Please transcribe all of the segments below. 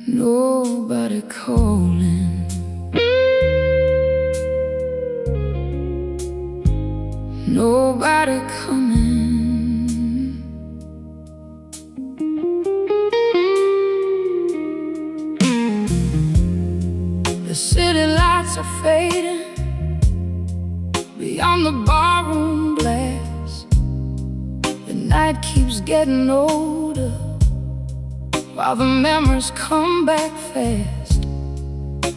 Nobody calling, nobody coming. The city lights are fading beyond the barroom glass. The night keeps getting older while the memories come back fast.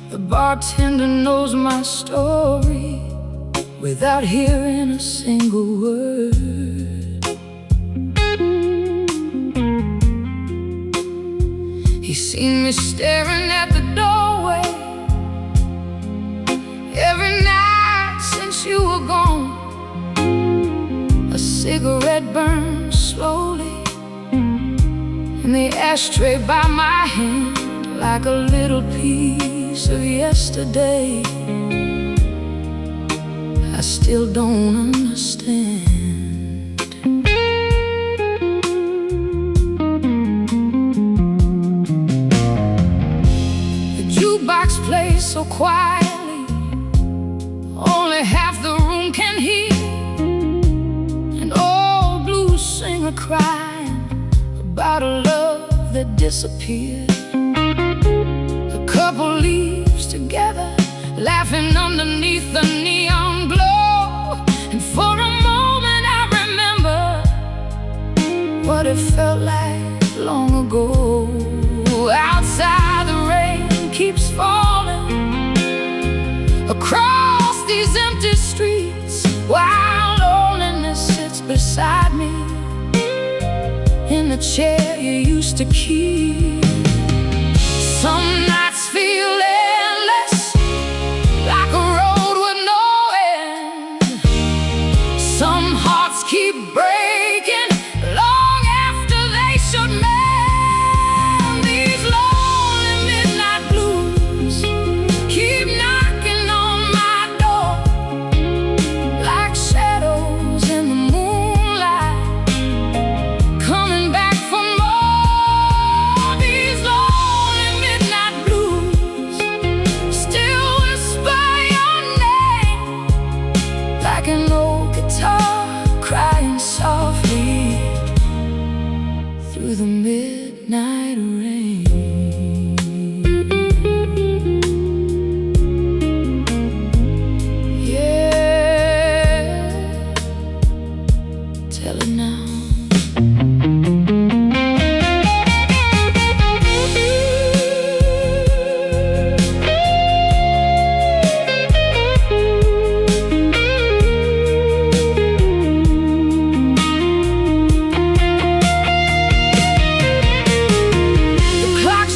The bartender knows my story without hearing a single word. He's seen me staring at the doorway every night since you were gone. A cigarette burns slowly in the ashtray by my hand, like a little piece of yesterday I still don't understand. The jukebox plays so quietly, only half the room can hear an old blues singer crying about a love that disappeared. The couple leaves together, laughing underneath the neon glow. And for a moment I remember what it felt like long ago. Outside the rain keeps falling across these empty streets, while loneliness sits beside me in the chair you used to keep. Some nights feel endless, like a road with no end. Some hearts keep breaking long after they should mend. These lonely midnight blues keep knocking on my door, like shadows in the moonlight, coming back for more. These lonely midnight blues still whisper your name, like an old guitar crying softly through the midnight rain. Yeah, tell it now. The clock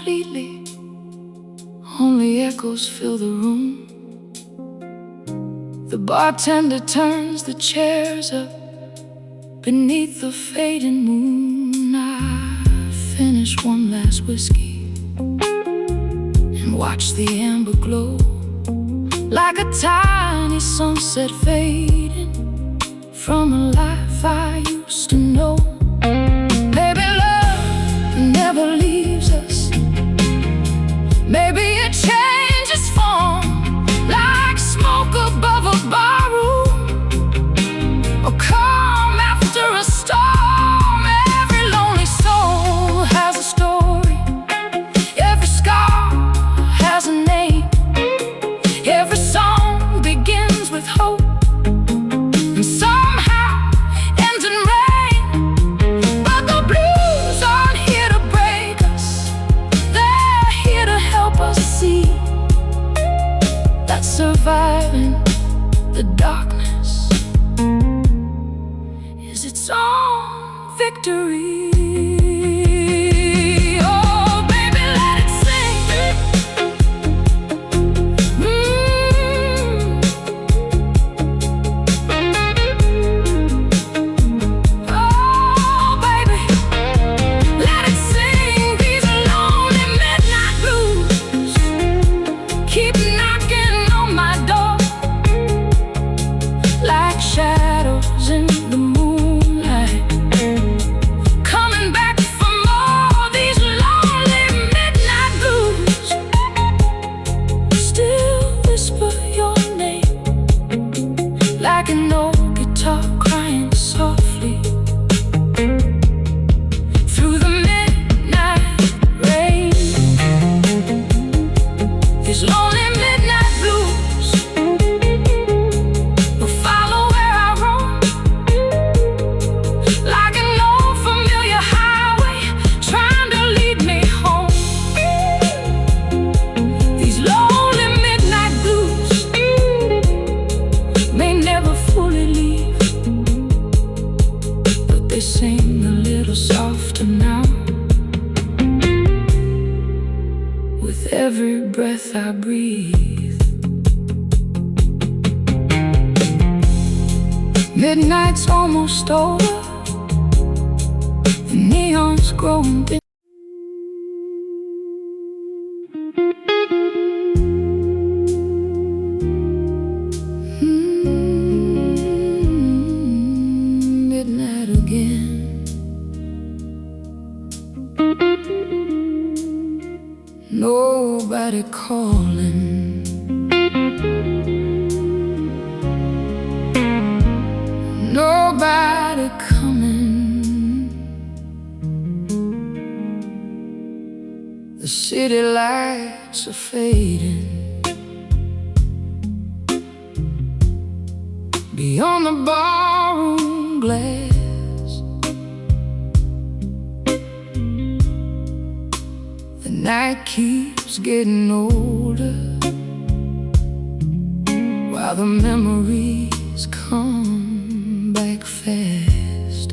completely. Only echoes fill the room. The bartender turns the chairs up beneath the fading moon. I finish one last whiskey and watch the amber glow like a tiny sunset fading from a life I used to know. Baby, love never leaves us. Maybe it changes form like smoke above a barroom, or calm after a storm. Every lonely soul has a story. Every scar has a name. Every song begins with hope and somehow ends in rain. But the blues aren't here to break us. They're here to help us see that surviving the darkness is its own victory. Oh, baby, let it sing. Oh, baby, let it sing. These lonely midnight blues keep knocking on my door like shadows in the moonlight, coming back for more. These lonely midnight blues still whisper your name like an old guitar crying softly through the midnight rain. These lonely midnight blues will follow where I roam like an old familiar highway trying to lead me home. These lonely midnight blues may never fully leave, but they sing a little softer now with every breath I breathe. Midnight's almost over, the neon's growing dim. Midnight again. Nobody calling. Nobody coming. The city lights are fading. Beyond the barroom glass, the night keeps getting older while the memories come back fast.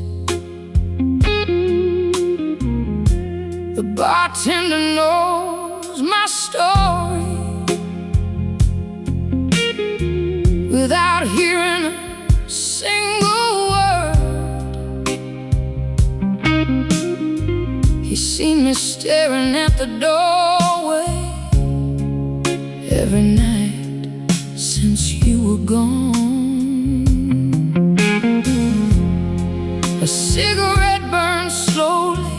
The bartender knows my story without hearing a single word. He's seen me staring at the doorway every night since you were gone. A cigarette burns slowly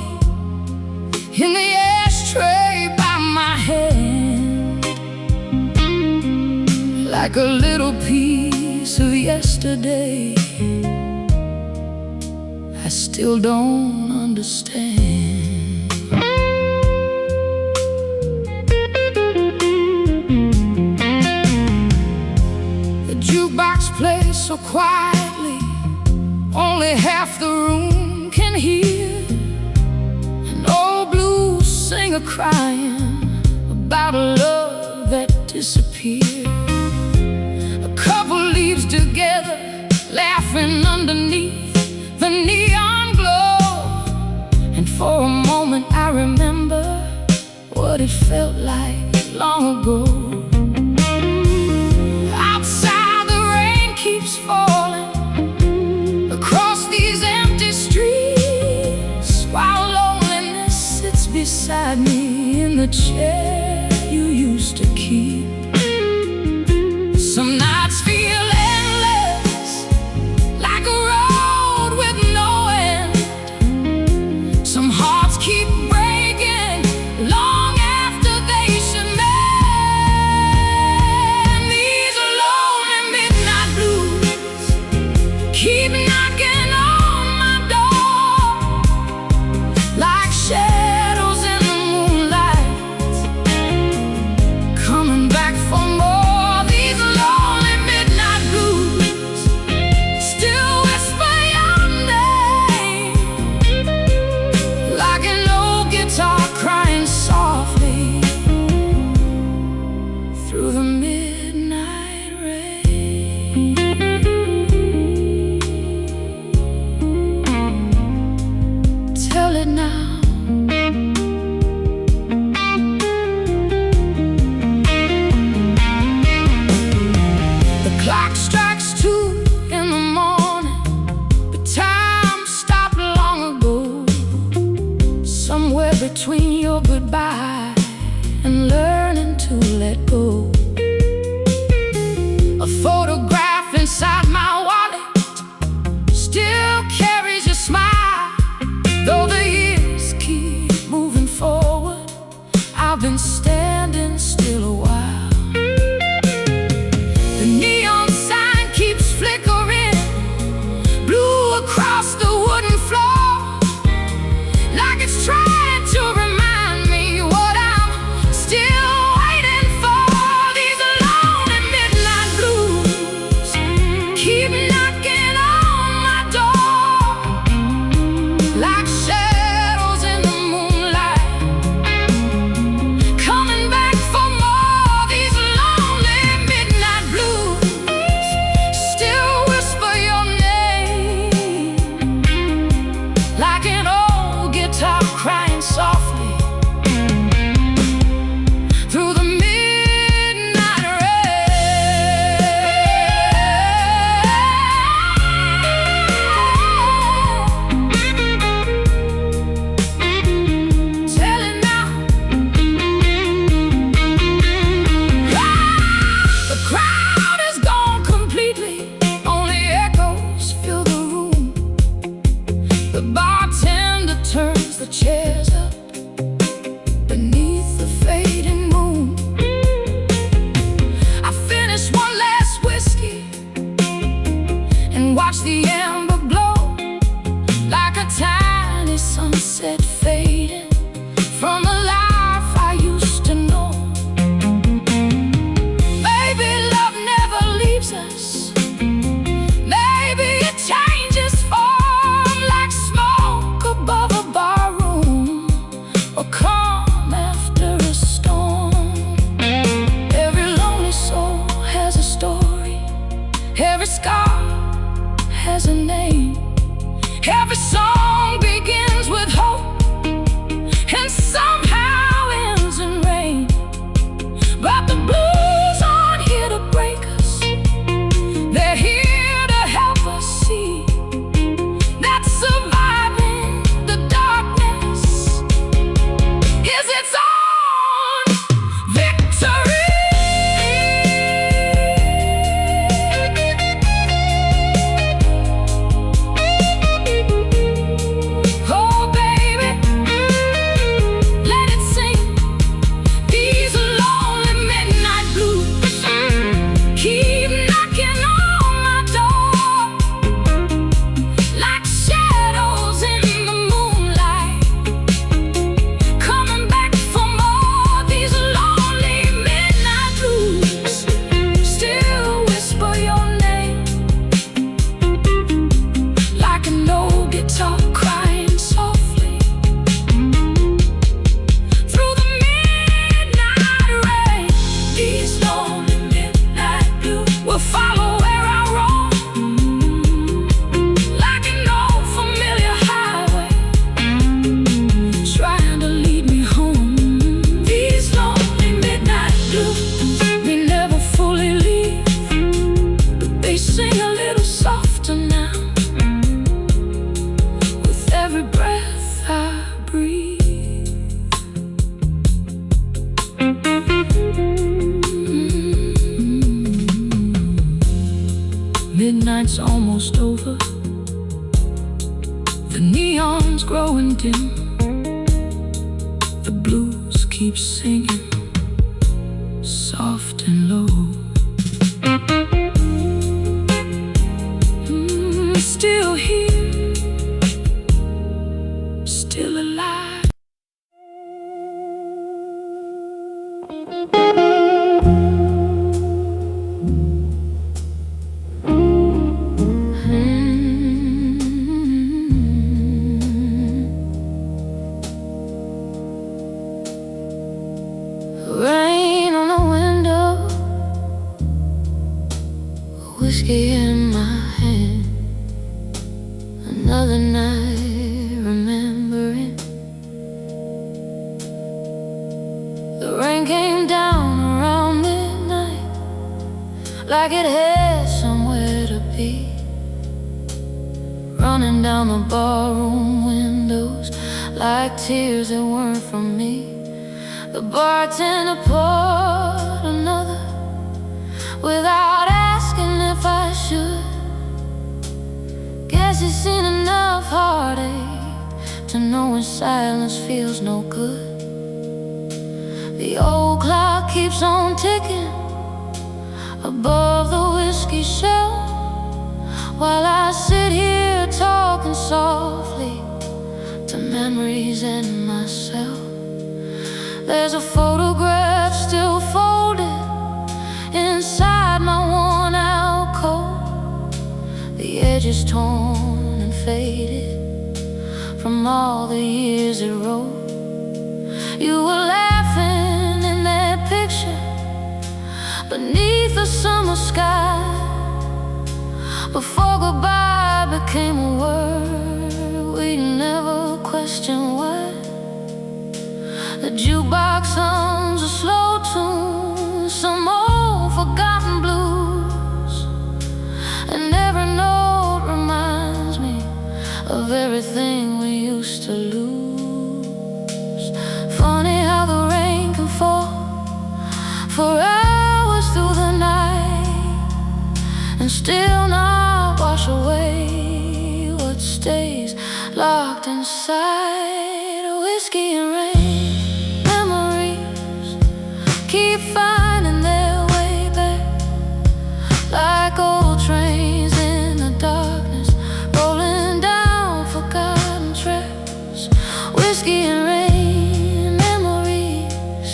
in the ashtray by my hand, like a little piece of yesterday I still don't understand. The jukebox plays so quietly, only half the room can hear. An old blues singer crying about a love that disappeared. A couple leaves together, laughing underneath the neon glow. And for a moment I remember what it felt like long ago. Outside the rain keeps falling across these empty streets, while loneliness sits beside me in the chair you used to keep. Some nights feel endless, like a road with no end. Some hearts keep breaking long after they should mend. These lonely midnight blues keep knocking on my door, like shadows in the moonlight, coming back for more. Through the midnight rain, tell it now. The clock strikes 2 in the morning, but time stopped long ago. Somewhere between your goodbye and learning to let go. A photograph inside my wallet still carries your smile. Though the years keep moving forward, I've been standing still a while. The neon sign keeps flickering blue across the wooden floor, like it's trying to remind me what I'm still waiting for. These lonely midnight blues keep knocking on my door, like shadows in the moonlight, coming keeps singing, soft and low. Still here, still alive. Rain on the window, whiskey in my hand. Another night remembering. The rain came down around midnight, like it had somewhere to be. Running down the barroom windows like tears that weren't from me. The bartender poured another without asking if I should. Guess he's seen enough heartache to know when silence feels no good. The old clock keeps on ticking above the whiskey shelf, while I sit here talking softly to memories and myself. There's a photograph still folded inside my worn out coat. The edge is torn and faded from all the years it wrote. You were laughing in that picture beneath the summer sky, before goodbye became a word we never questioned why. The jukebox hums a slow tune, some old forgotten blues, and every note reminds me of everything we used to lose. Funny how the rain can fall for hours through the night and still not wash away what stays locked inside. Whiskey and rain, memories keep finding their way back, like old trains in the darkness, rolling down forgotten tracks. Whiskey and rain, memories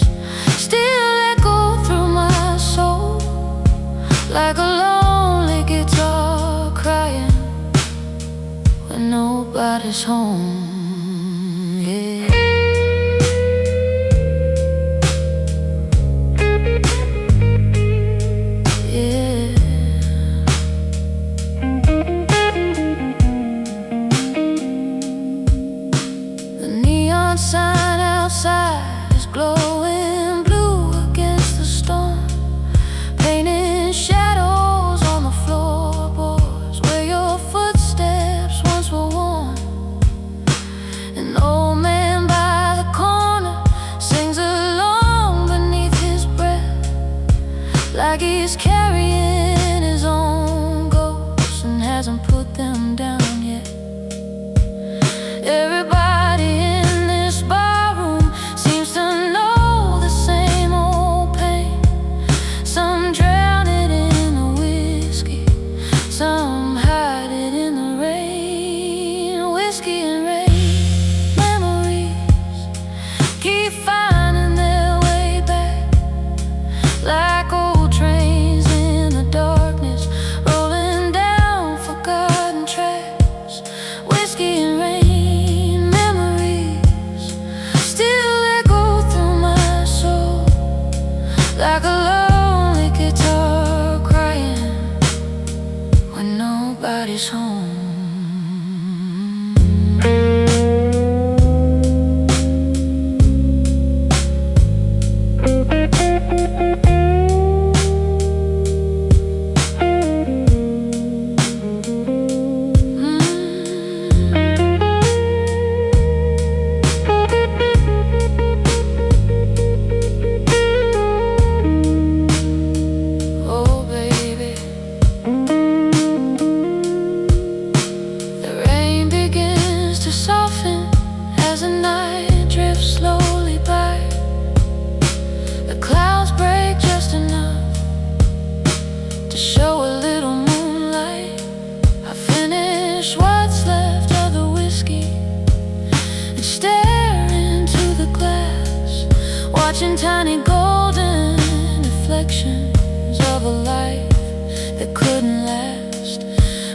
still echo through my soul, like a lonely guitar crying when nobody's home. Yeah. Sign outside is glowing blue against the storm, painting shadows on the floorboards where your footsteps once were worn. An old man by the corner sings along beneath his breath, like he's carrying his own ghosts and hasn't put them down yet. Everybody in this barroom seems to know the same old pain. Some drown it in the whiskey, some hide it in the rain. Whiskey and rain, memories keep finding their way back, like old trains in the darkness, rolling down forgotten tracks. Whiskey and rain, like a lonely guitar crying when nobody's home. watching tiny golden reflections of a life that couldn't last.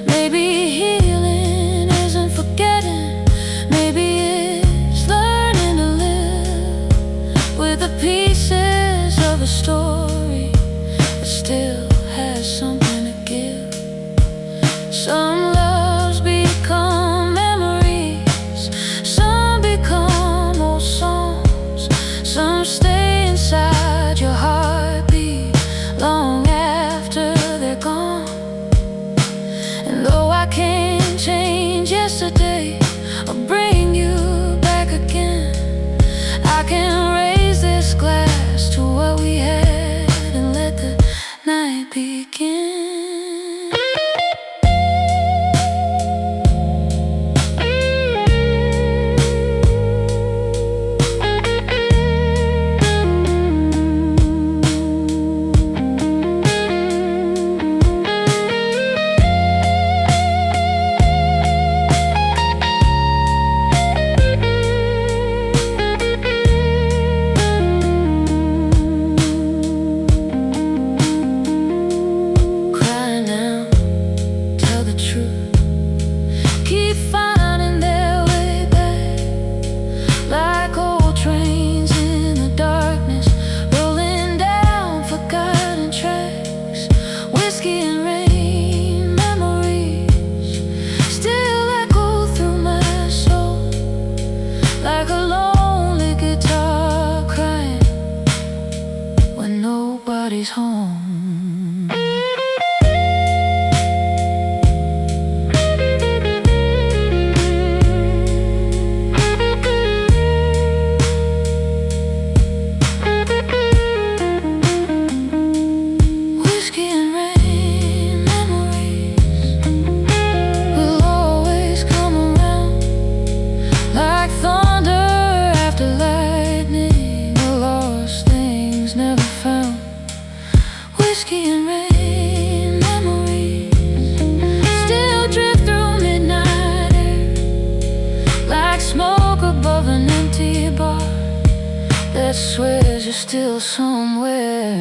Maybe healing isn't forgetting, maybe it's learning to live with the pieces of a story that still has something to give. Some loves become memories, some become old songs, some stay inside your heartbeat long after they're gone. And though I can't change yesterday or bring you back again, I can raise this glass to what we had and let the night begin. Nobody's home. Whiskey and rain memories will always come around like thunder after lightning, the lost things never found. Whiskey and rain memories still drift through midnight air like smoke above an empty bar that swears you're still somewhere.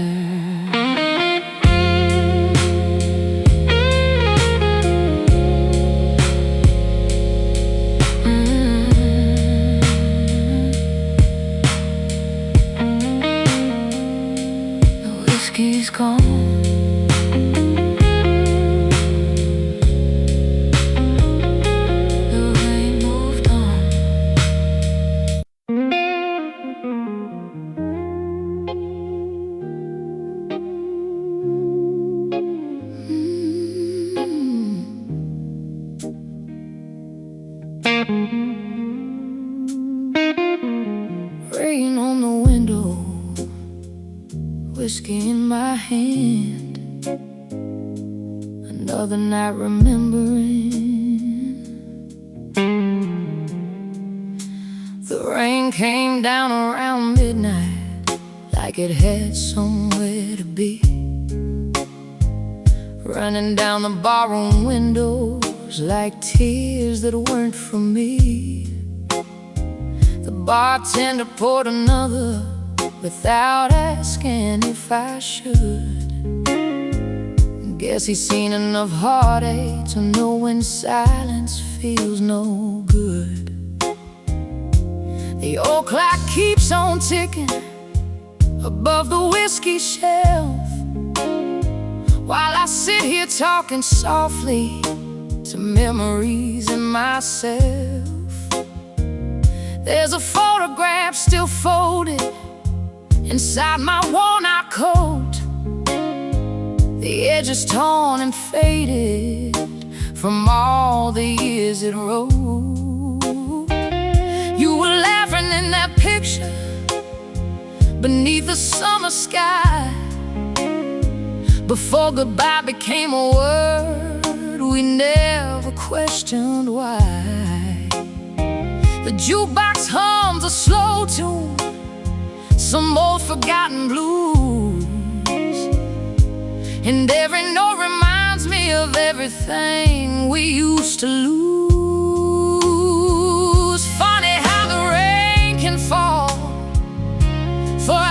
The whiskey's gone. Rain on the window, whiskey in my hand, another night remembering. The rain came down around midnight like it had somewhere to be, running down the barroom windows like tears that weren't from me. The bartender poured another without asking if I should. Guess he's seen enough heartache to know when silence feels no good. The old clock keeps on ticking above the whiskey shelf, while I sit here talking softly to memories and myself. There's a photograph still folded inside my worn-out coat. The edge is torn and faded from all the years it wrote. You were laughing in that picture beneath the summer sky, before goodbye became a word we never questioned why. The jukebox hums a slow tune, some old forgotten blues, and every note reminds me of everything we used to lose. Funny how the rain can fall for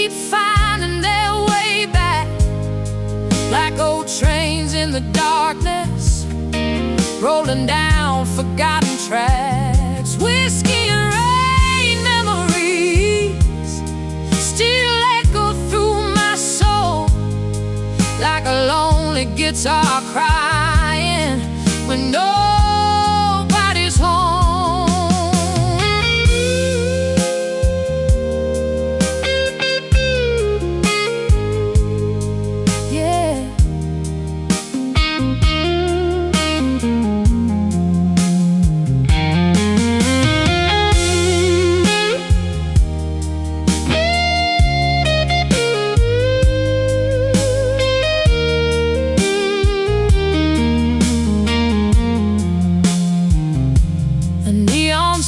keep finding their way back, like old trains in the darkness, rolling down forgotten tracks. Whiskey and rain memories still echo through my soul, like a lonely guitar crying when nobody's home.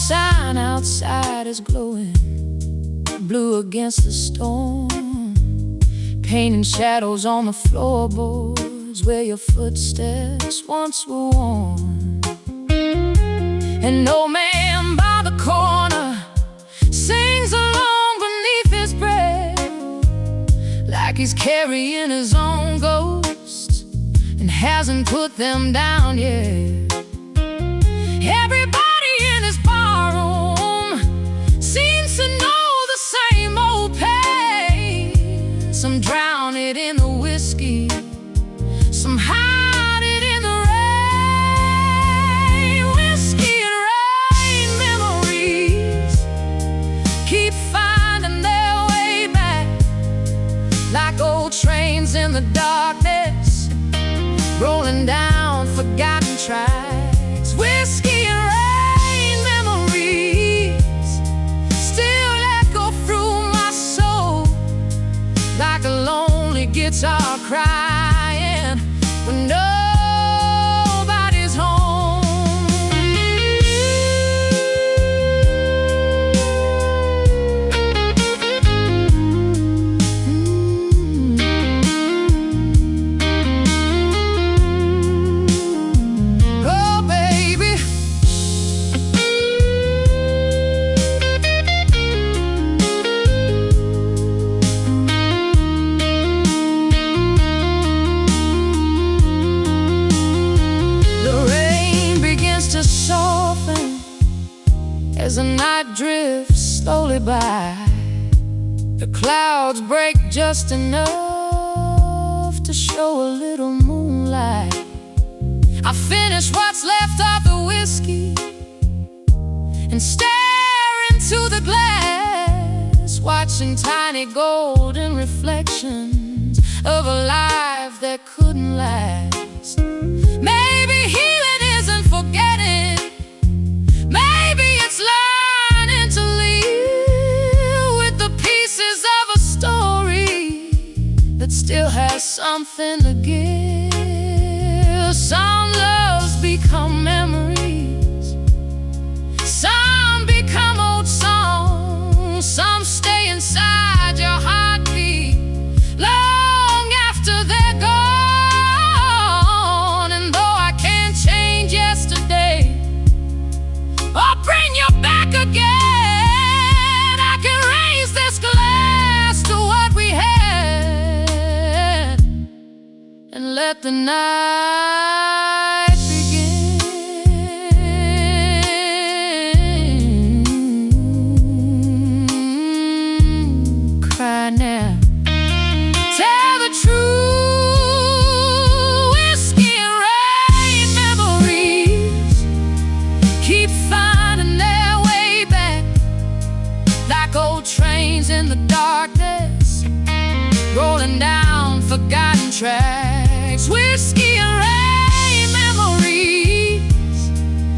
Sign outside is glowing blue against the storm, painting shadows on the floorboards where your footsteps once were worn. An old man by the corner sings along beneath his breath, like he's carrying his own ghosts and hasn't put them down yet. Everybody in his barroom seems to know the same old pain. Some drown it in the whiskey, some hide it in the rain. Whiskey and rain memories keep finding their way back, like old trains in the darkness, rolling down forgotten tracks. Whiskey and rain memories still echo through my soul, like a lonely guitar crying when nobody's home. Oh, baby, to soften as the night drifts slowly by. The clouds break just enough to show a little moonlight. I finish what's left of the whiskey and stare into the glass, watching tiny golden reflections of a life that couldn't last. Maybe healing isn't forgetting, maybe it's learning to live with the pieces of a story that still has something to give. Some loves become memories, some become old songs, some stay inside your heartbeat long after they're gone. And though I can't change yesterday or bring you back again, I can raise this glass to what we had and let the night begin. Cry now, tell the truth. Whiskey and rain memories keep finding their way back, like old trains in the darkness, rolling down forgotten tracks. Whiskey and rain memories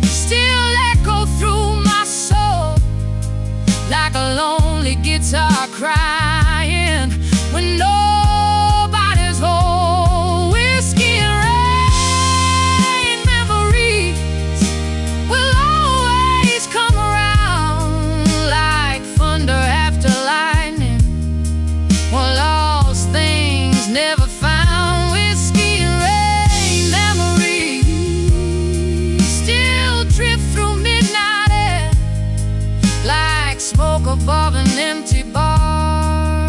still echo through my soul, like a lonely guitar crying when nobody's home. Whiskey and rain memories will always come around, like thunder after lightning, or lost things never found. Whiskey and rain memories still drift through midnight air, like smoke above an empty bar.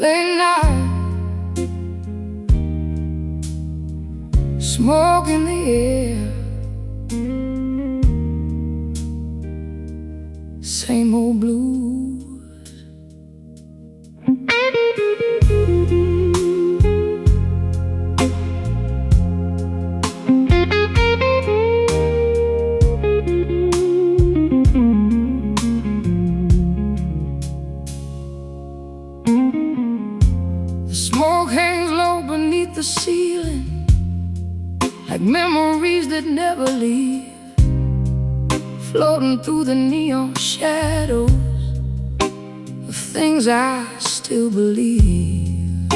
late night, smoke in the air, same old blues. The smoke hangs low beneath the ceiling, like memories that never leave, floating through the neon shadows of things I still believe.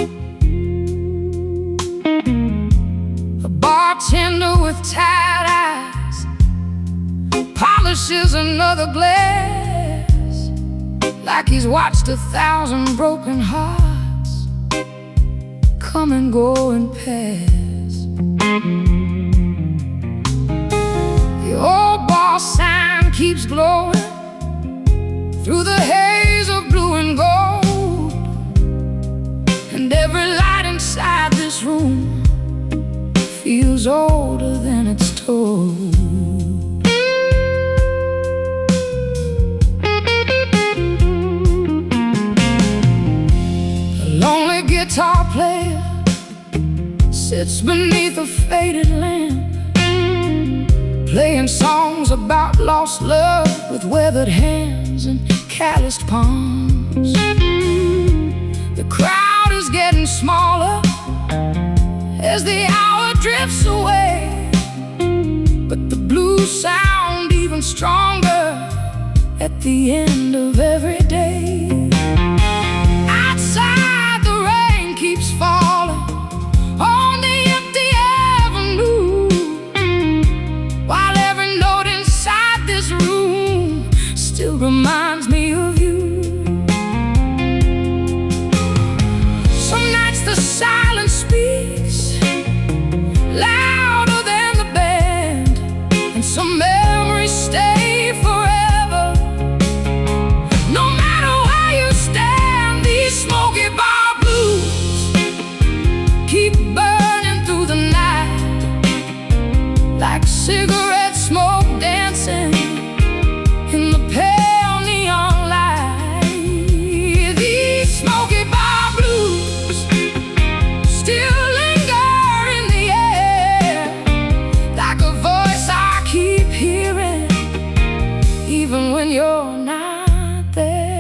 A bartender with tired eyes polishes another glass, like he's watched 1,000 broken hearts come and go and pass. The old bar sign keeps glowing through the haze of blue and gold, and every light inside this room feels older than it's told. A lonely guitar player sits beneath a faded lamp, playing songs about lost love with weathered hands and calloused palms. The crowd is getting smaller as the hour drifts away, but the blues sound even stronger at the end of every day. Outside, the rain keeps falling on the empty avenue, while every note inside this room still reminds me of you. Some nights the silence speaks louder than the band, and some memories stay forever. No matter where you stand, these smoky bar blues keep burning through the night, like cigarette smoke dancing in the pale neon light. These smoky bar blues still linger in the air, like a voice I keep hearing, even when you're not there.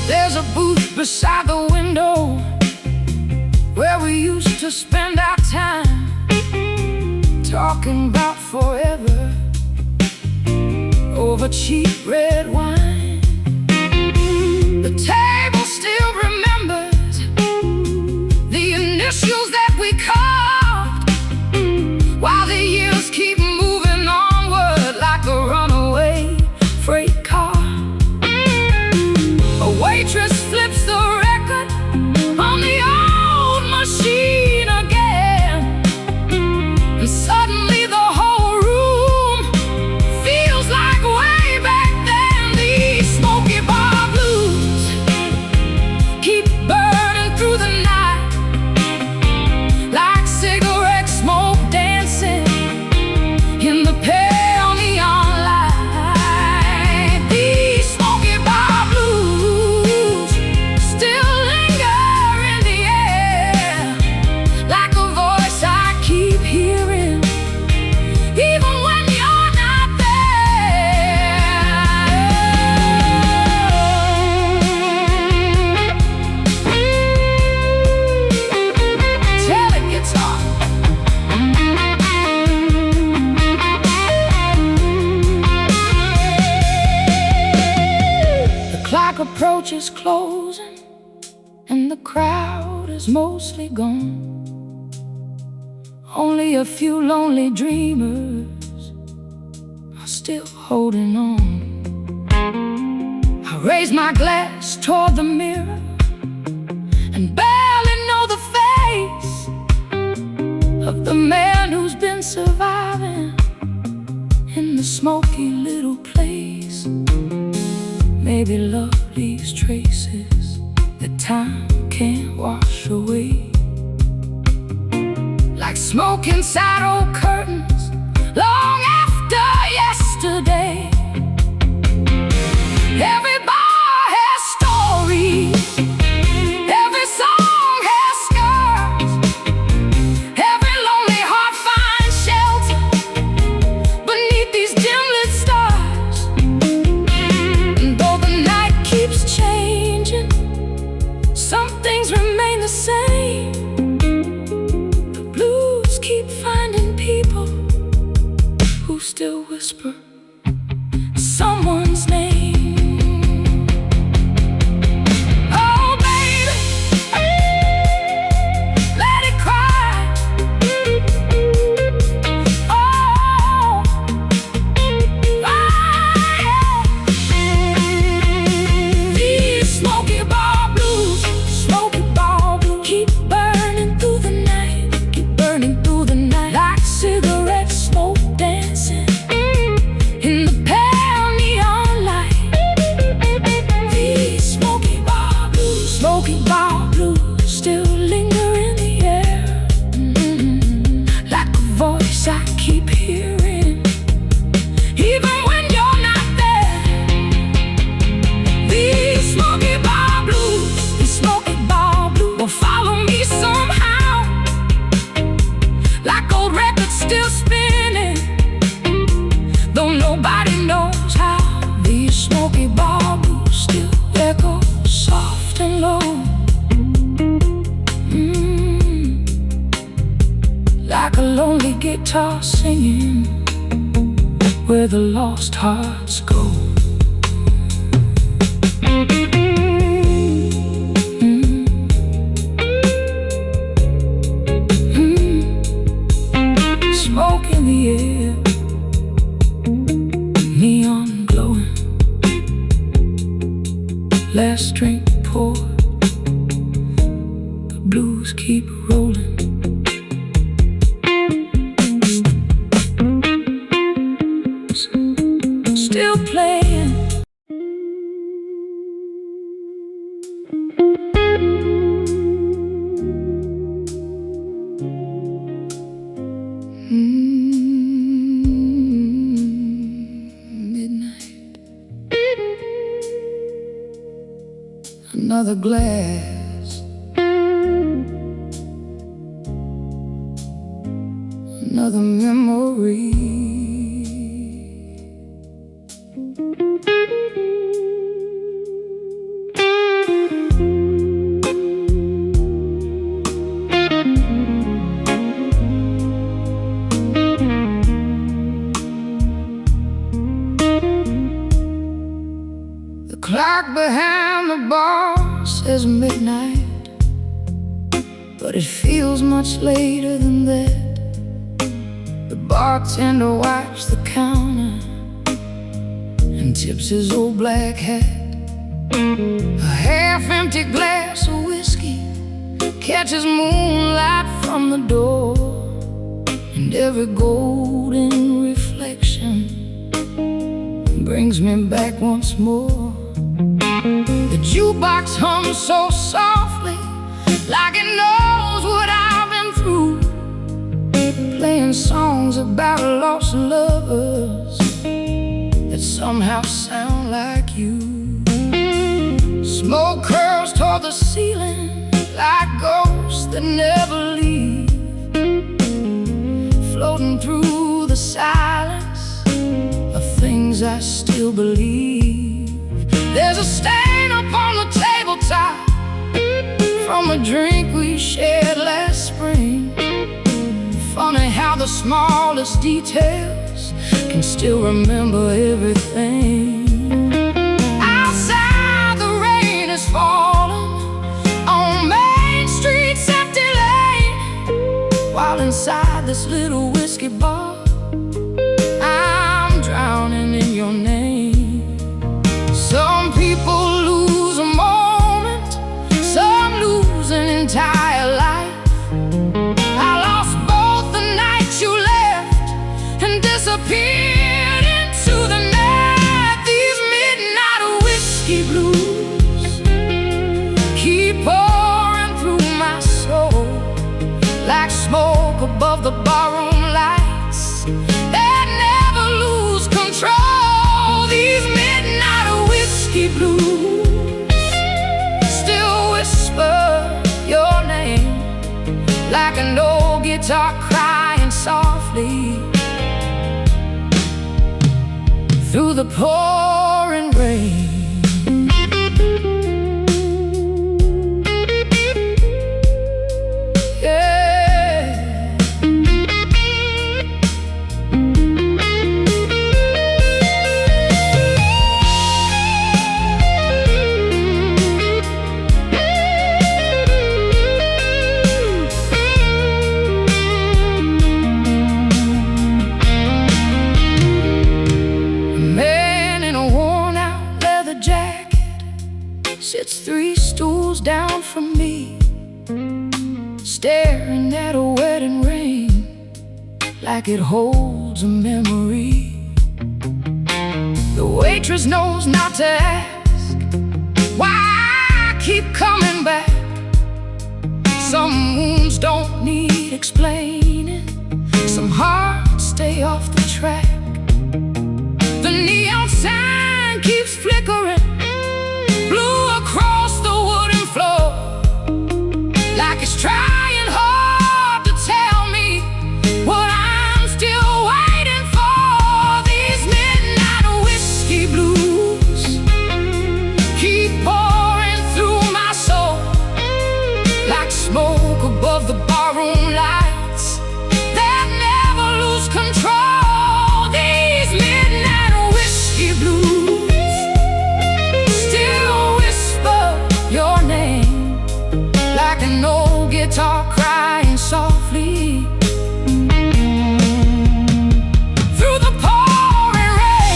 There's a booth beside the window where we used to spend our time, talking about forever over cheap red wine. The table still remembers the initials that we carved, while the years keep moving onward like a runaway freight car. A waitress flips the record on the old machine again, and suddenly the whole room feels like way back then. These smoky bar blues keep burning through the night, like cigarette smoke dancing in the pale neon light. These smoky bar blues still linger in the air, like a voice I keep hearing, even when you're not there. Tell it, guitar. The clock approaches closing, and the crowd is mostly gone. Only a few lonely dreamers are still holding on. I raise my glass toward the mirror and barely know the face of the man who's been surviving in the smoky little place. Maybe love leaves traces that time can't wash away, like smoke inside old curtains long after yesterday. Every bar has stories, every song has scars, every lonely heart finds shelter beneath these dim-lit stars. And though the night keeps changing, some things remain the same. The blues keep finding people who still whisper someone's name. Still spinning, though nobody knows how. These smoky bar blues still echo soft and low, like a lonely guitar singing where the lost hearts go. Smoke in the air, neon glowing, last drink poured, the blues keep rolling. Still playing. Midnight. Another glass, another memory. The clock behind the bar says midnight, but it feels much later than that. The bartender wipes the counter and tips his old black hat. A half-empty glass of whiskey catches moonlight from the door, and every golden reflection brings me back once more. The jukebox hums so softly, like it knows what I've been through, playing songs about lost lovers that somehow sound like you. Smoke curls toward the ceiling like ghosts that never leave, floating through the silence of things I still believe. There's a stain upon the tabletop from a drink we shared last spring. Funny how the smallest details can still remember everything. Outside the rain is falling on Main Street's empty lane, while inside this little whiskey bar I'm drowning in your name. Some people the barroom lights that never lose control. These midnight whiskey blues still whisper your name like an old guitar crying softly through the pouring rain. Sits 3 stools down from me, staring at a wedding ring like it holds a memory. The waitress knows not to ask why I keep coming back. Some wounds don't need explaining, some hearts stay off the track. The neon sign keeps flickering blue across the wooden floor, like it's trying hard to tell me what I'm still waiting for. These midnight whiskey blues keep pouring through my soul like smoke above the barroom lights that never lose control. These midnight whiskey blues your name like an old guitar crying softly through the pouring rain.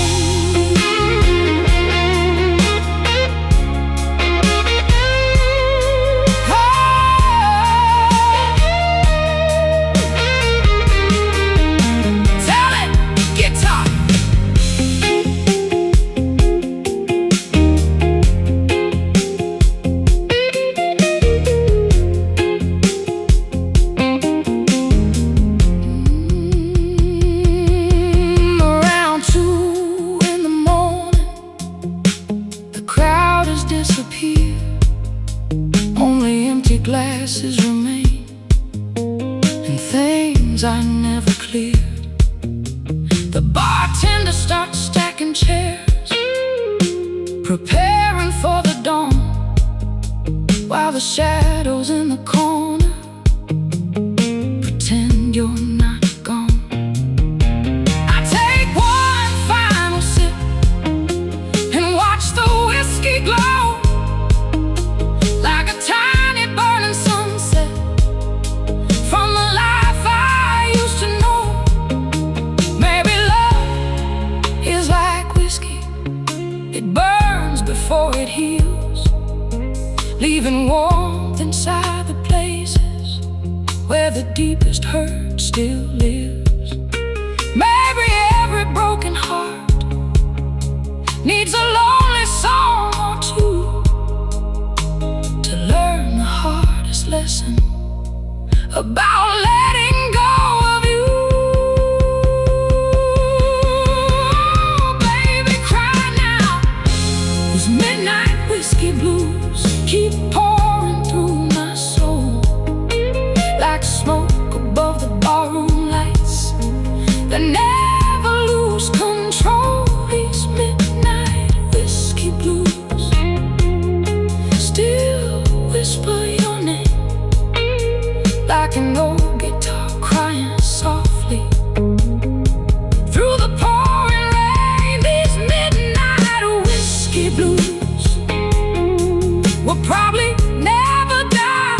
Tell it, guitar. Only empty glasses remain and things I never cleared. The bartender starts stacking chairs, preparing for the dawn, while the shadows in the corner pretend you're not gone. I take one final sip and watch the whiskey glow like a tiny burning sunset from the life I used to know. Maybe love is like whiskey, it burns before it heals, leaving warmth inside the places where the deepest hurt still lives. Maybe every broken heart needs a lonely song or two to learn the hardest lesson about letting go of you. Baby, cry now. These midnight whiskey blues keep pouring through my soul like smoke above the barroom lights that never lose control. These midnight whiskey blues still whisper your name like an old guitar crying softly through the pouring rain. These midnight whiskey blues will probably never die.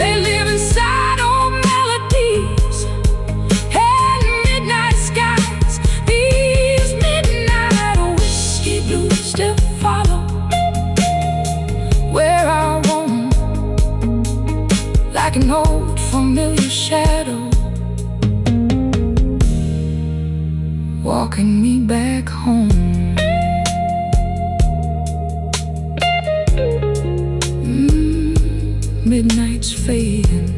They live inside old melodies and midnight skies. These midnight whiskey blues still follow where I roam like an old familiar shadow, walking me back home. Midnight's fading,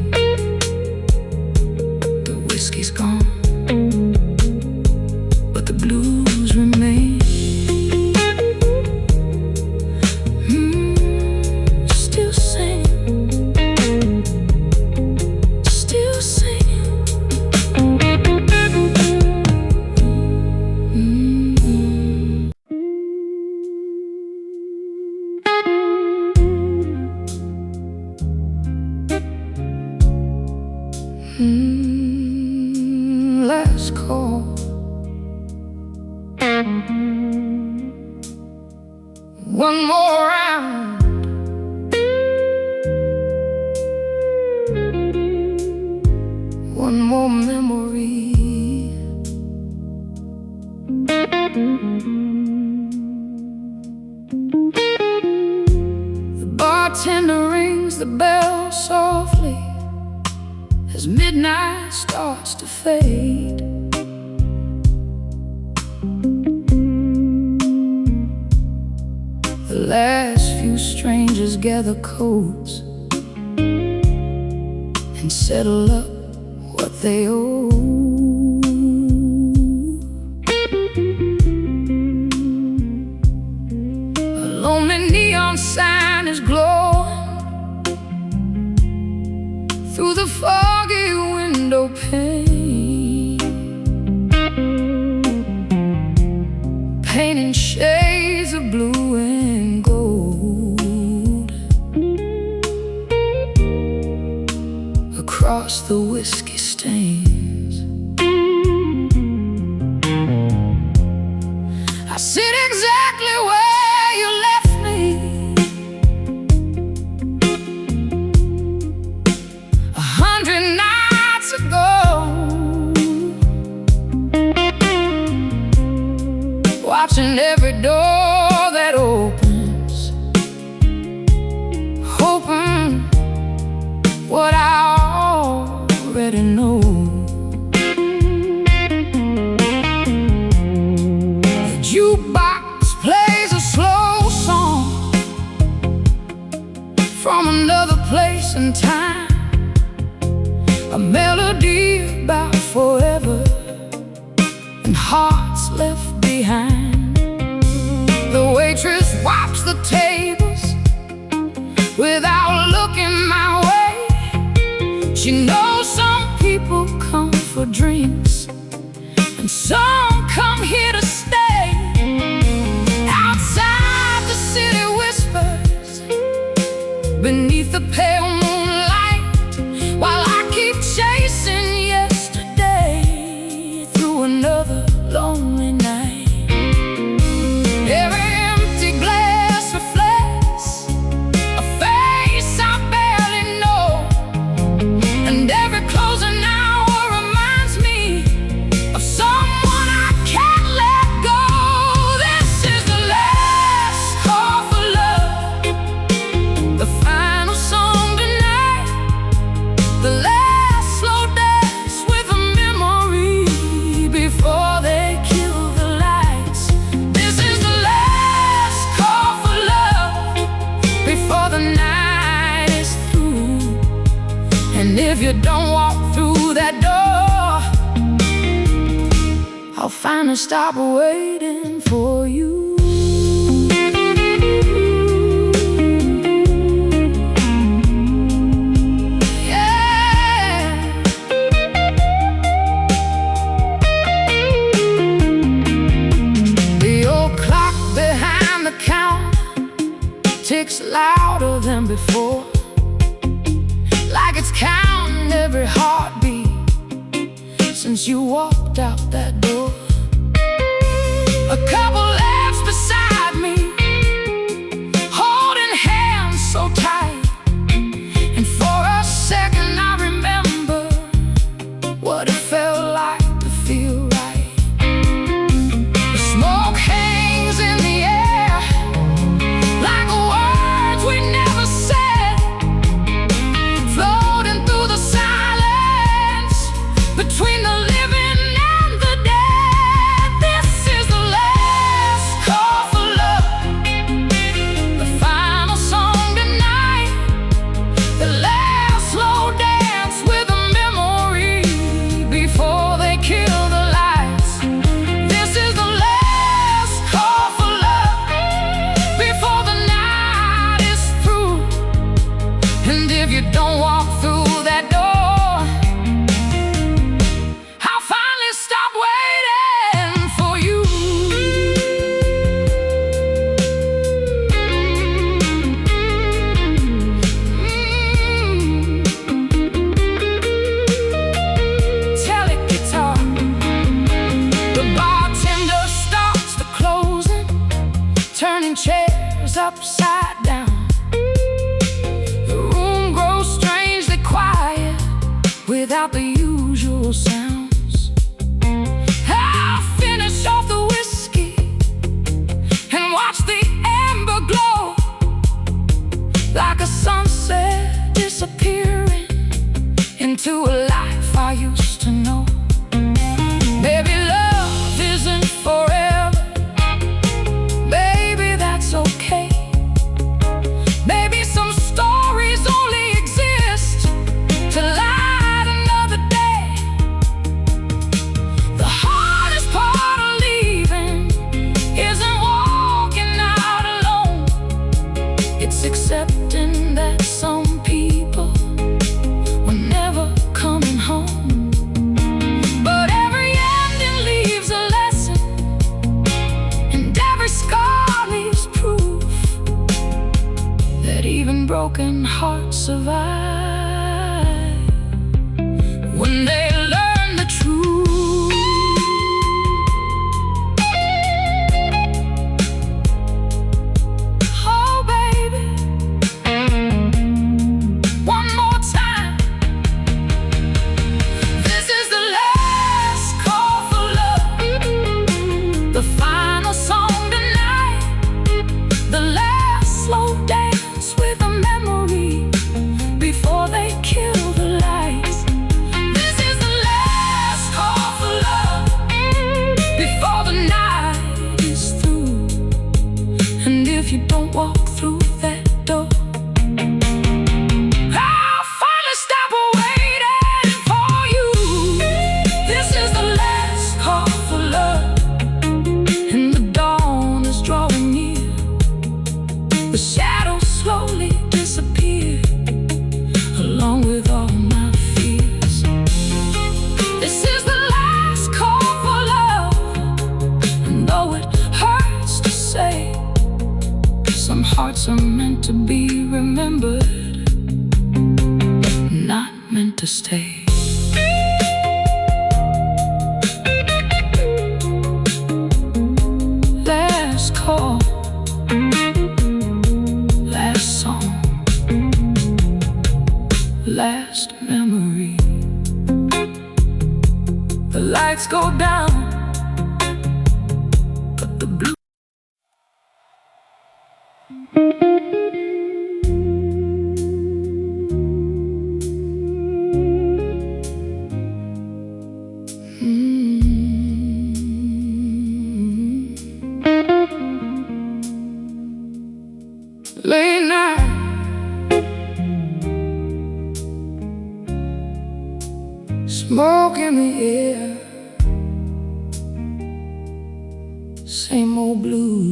the bell softly as midnight starts to fade. The last few strangers gather coats and settle up what they owe. A lonely neon sign is glowing through the foggy window pane, painting shades of blue and gold across the whiskey stains. I sit exactly where you left me, 100 nights ago, watching every door that opens, hoping what I already know. The jukebox plays a slow song from another place and time, a melody about forever and hearts left behind. The waitress wipes the tables without looking my way. She knows some people come for drinks and some come here to stay. Outside the city whispers beneath the pale moonlight, while I keep chasing yesterday through another lonely night. Every empty glass reflects a face I barely know, and every closing hour reminds me of someone I can't let go. This is the last call for love, the final song tonight, the last slow dance with a memory before they kill the lights. This is the last call for love before the night is through. And if you don't walk through that door, I'll finally stop waiting for you. Yeah. The old clock behind the counter ticks louder than before, like it's counting every heartbeat since you walked out that door. A couple laughs beside me, holding hands so tight, and for a second I remember what it felt like to feel right. The smoke hangs in the air like words we never said, floating through the silence between the living and the dead. This is the last call for love, the final song tonight, the last slow dance with a memory before they kill the lights. This is the last call for love before the night is through. And if you don't walk through that door, I'll finally stop waiting for you. Tele guitar, the bartender starts the closing, turning chairs upside down. The room grows strangely quiet without the usual sounds. I'll finish off the whiskey and watch the amber glow like a sunset into a life I used to know. Maybe love isn't forever. Maybe that's okay. Maybe some stories only exist to light another day. The hardest part of leaving isn't walking out alone. It's accepting that some people were never coming home. But every ending leaves a lesson, and every scar leaves proof that even broken hearts survive when they learn the truth. Oh baby, one more time. This is the last call for love, the final song tonight, the last slow dance with a memory before they kill the lights. This is the last call for love before the night is through. And if you don't walk through that door, I'll finally stop waiting for you. This is the last call for love, and the dawn is drawing near. The shadows slowly disappear, along with all my fears. This is the last call for love, and though it hurts to say, some hearts are meant to be remembered, not meant to stay. Last call, last song, last memory. The lights go down, but the blue. Late night, smoke in the air, same old blues.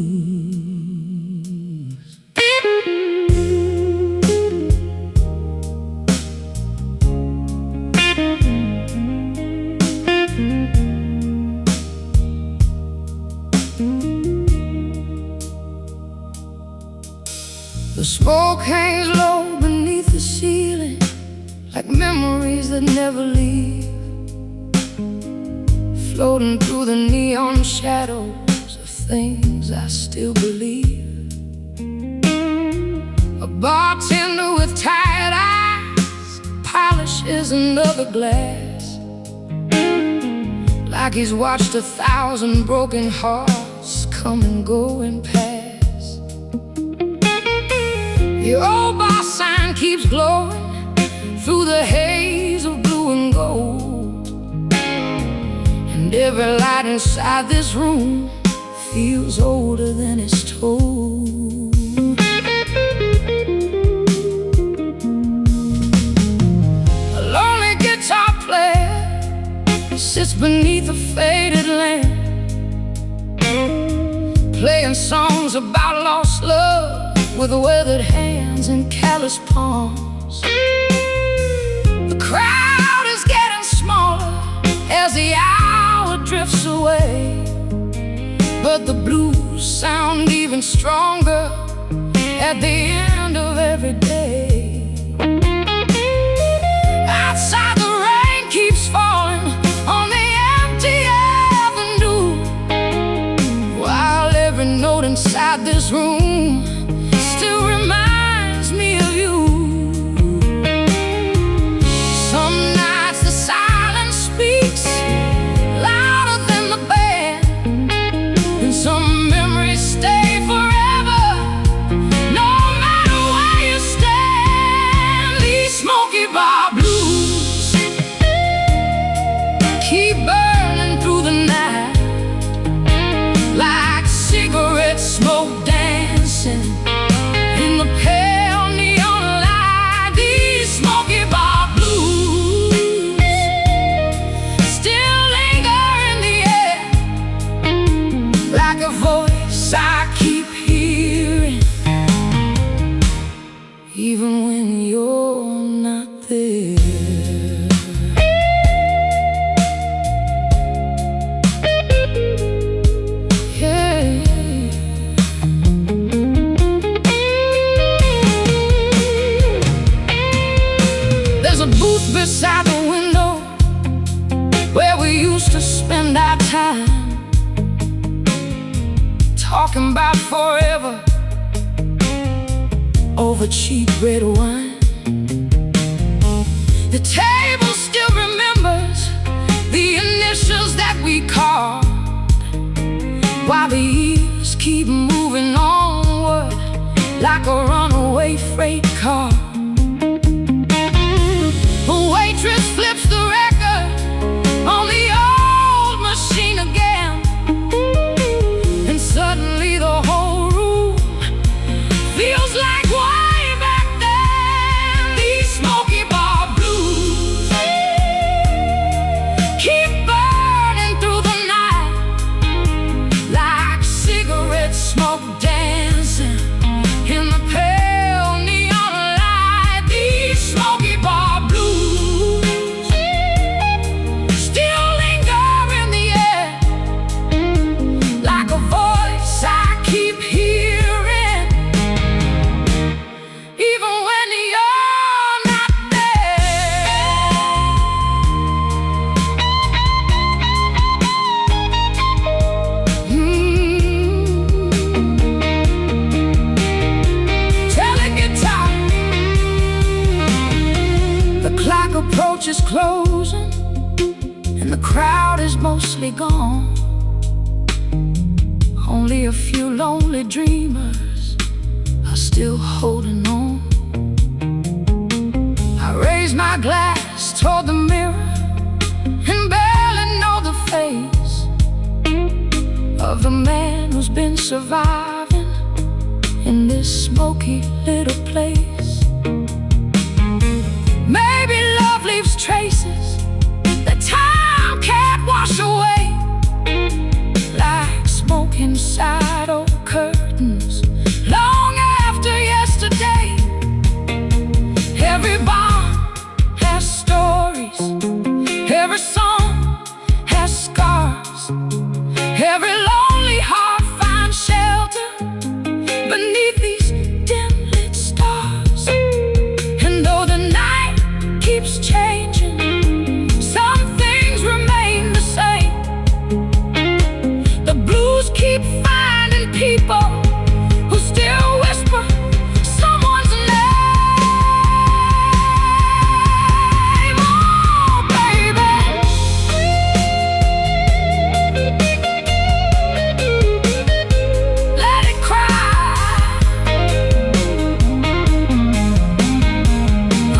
The smoke hangs low beneath the ceiling, like memories that never leave, floating through the neon shadows of things I still believe. A bartender with tired eyes polishes another glass, like he's watched 1,000 broken hearts come and go and pass. The old bar sign keeps glowing through the haze of blue and gold, and every light inside this room feels older than it's told. A lonely guitar player sits beneath a faded lamp, playing songs about lost love with weathered hands and callous palms. The crowd is getting smaller as the hour drifts away, but the blues sound even stronger at the end of every day. Outside the rain keeps falling on the empty avenue, while every note inside this room still reminds me of you. Some nights the silence speaks louder than the band, and some memories stay forever, no matter even when you're not there. Yeah. There's a booth beside the window where we used to spend our time, talking about forever over cheap red wine. The table still remembers the initials that we carved, while the years keep moving onward like a runaway freight car. The waitress flips the record on the old machine again, and suddenly the whole room feels like way back then. These smoky bar blues keep burning through the night like cigarette smoke dancing in the pale neon light. These smoky bar blues still linger in the air like a voice I keep hearing, even when you're not there. Tell it guitar. The clock approaches closing, and the crowd is mostly gone. Only a few lonely dreamers are still holding on. I raise my glass toward the mirror and barely know the face of the man who's been surviving in this smoky little place. Maybe love leaves traces that time can't wash away, like smoke inside old curtains long after yesterday. Every bond has stories, every song has scars, every lonely heart finds shelter beneath these dim lit stars. And though the night keeps changing, some things remain the same. The blues keep finding people who still whisper someone's name. Oh, baby, let it cry.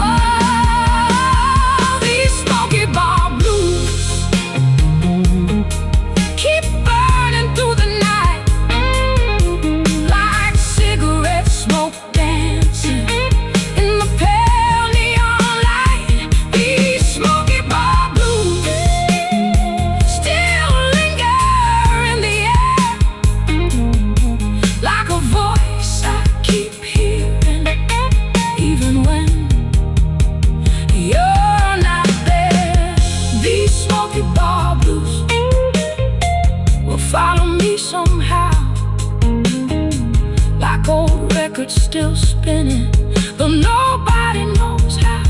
Oh, these smoky bar blues keep burning through the night like cigarette smoke dancing in the pale neon light. These smoky bar blues still linger in the air like a voice I keep hearing, even when you're not there. These smoky bar blues will follow me somehow, like old records still spinning, though nobody knows how.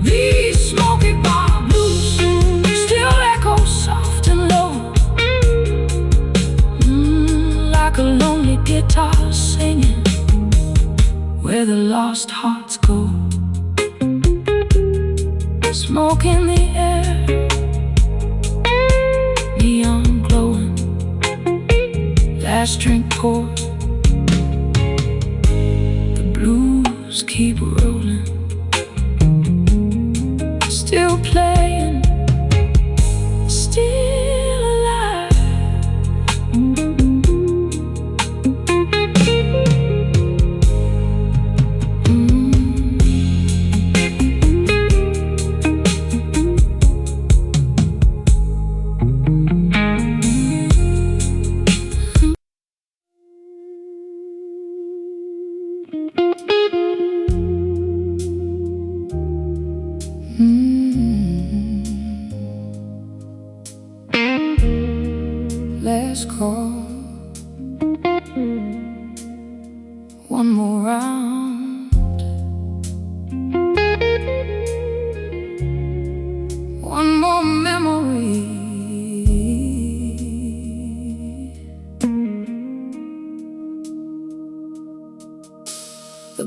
These smoky bar blues still echo soft and low, like a lonely guitar singing where the lost hearts go. Smoke in the air, neon glowing, last drink poured, the blues keep rolling, still playing, still alive.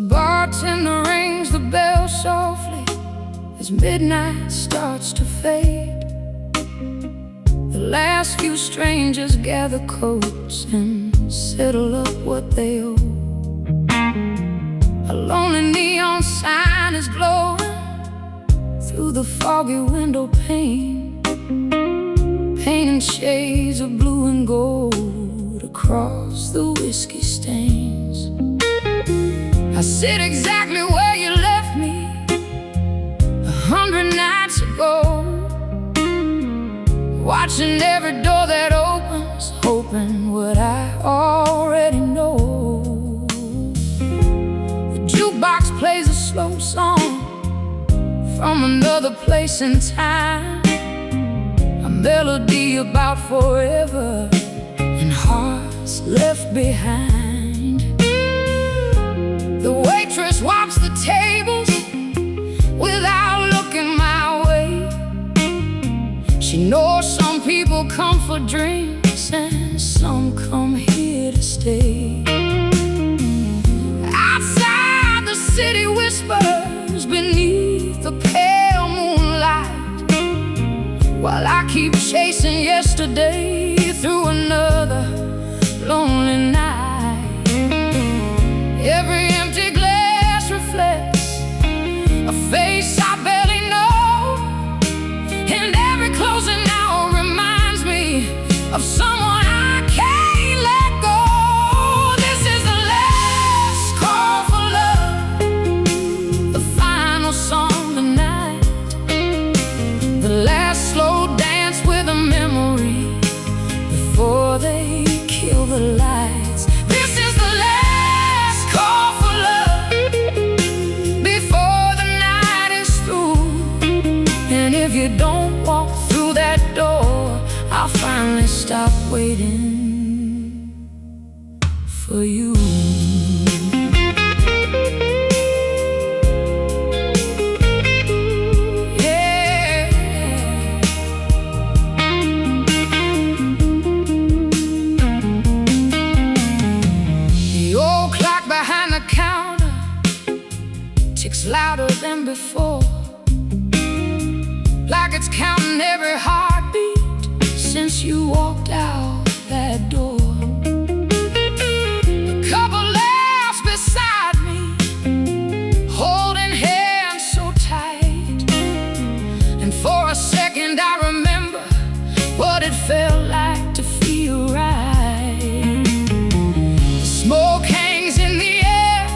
bartender rings the bell softly as midnight starts to fade. The last few strangers gather coats and settle up what they owe. A lonely neon sign is glowing through the foggy window pane, painting shades of blue and gold across the whiskey stains. I sit exactly where you left me 100 nights ago, watching every door that opens, hoping what I already know. The jukebox plays a slow song from another place and time, a melody about forever and hearts left behind. The waitress wipes the tables without looking my way. She knows some people come for drinks and some come here to stay. Outside the city whispers beneath the pale moonlight, while I keep chasing yesterday through another lonely night. Every empty glass reflects a face I barely know, and every closing hour reminds me of someone I can't let go. This is the last call for love, the final song tonight, the last slow dance with a memory before they kill the lights. This is the last call for love before the night is through. And if you don't walk through that door, I'll finally stop waiting for you. Behind the counter ticks louder than before, like it's counting every heartbeat since you walked out that door. A couple laughs beside me, holding hands so tight, and for a second I remember what it felt like to feel right. The smoke hangs in the air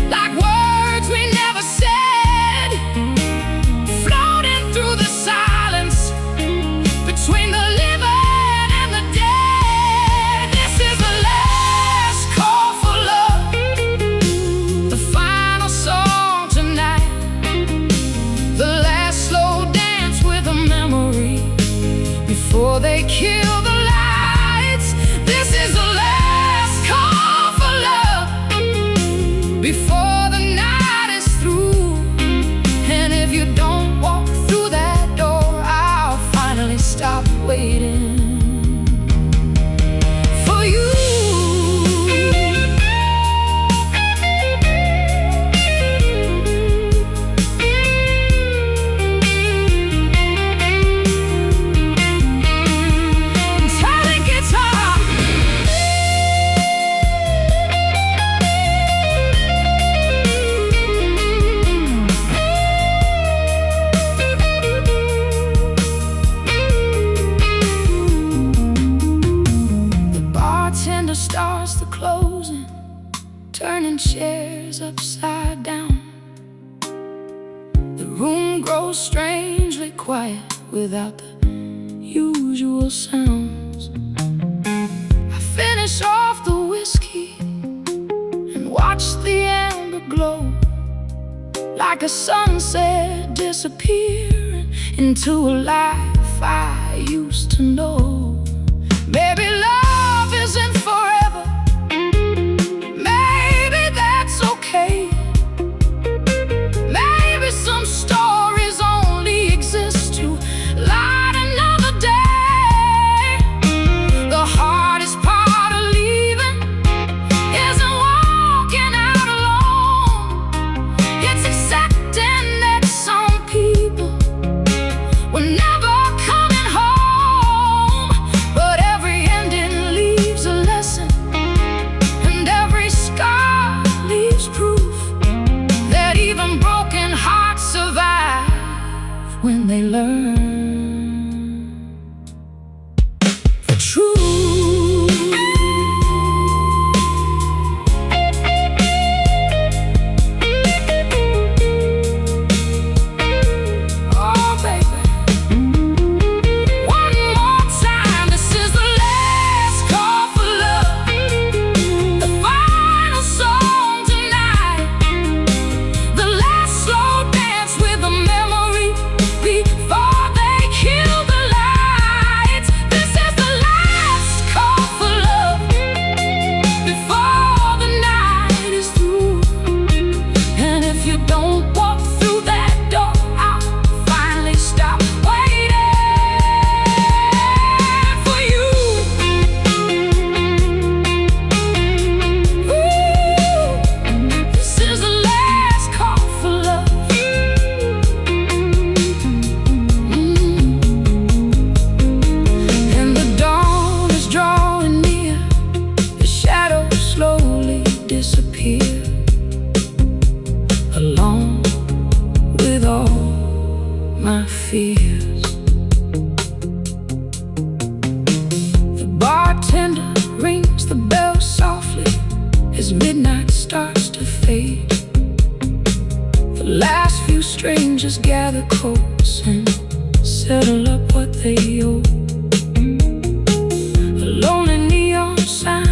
like words we never said, floating through the silence between the living and the dead. This is the last call for love, the final song tonight, the last slow dance with a memory before they kill the lights. This is the last call for love before the night is through. And if you don't walk through that door, I'll finally stop waiting for you. Tiny guitar, the bartender starts the closing, turning chairs upside down. The room grows strangely quiet without the usual sounds. I finish off the whiskey and watch the amber glow, like a sunset disappearing into a life I used to know. Maybe love isn't forever, maybe that's okay. Maybe some stories only exist to light another day. The hardest part of leaving isn't walking out alone, and they learn the truth. Along with all my fears, the bartender rings the bell softly as midnight starts to fade. The last few strangers gather close and settle up what they owe. A lonely neon sign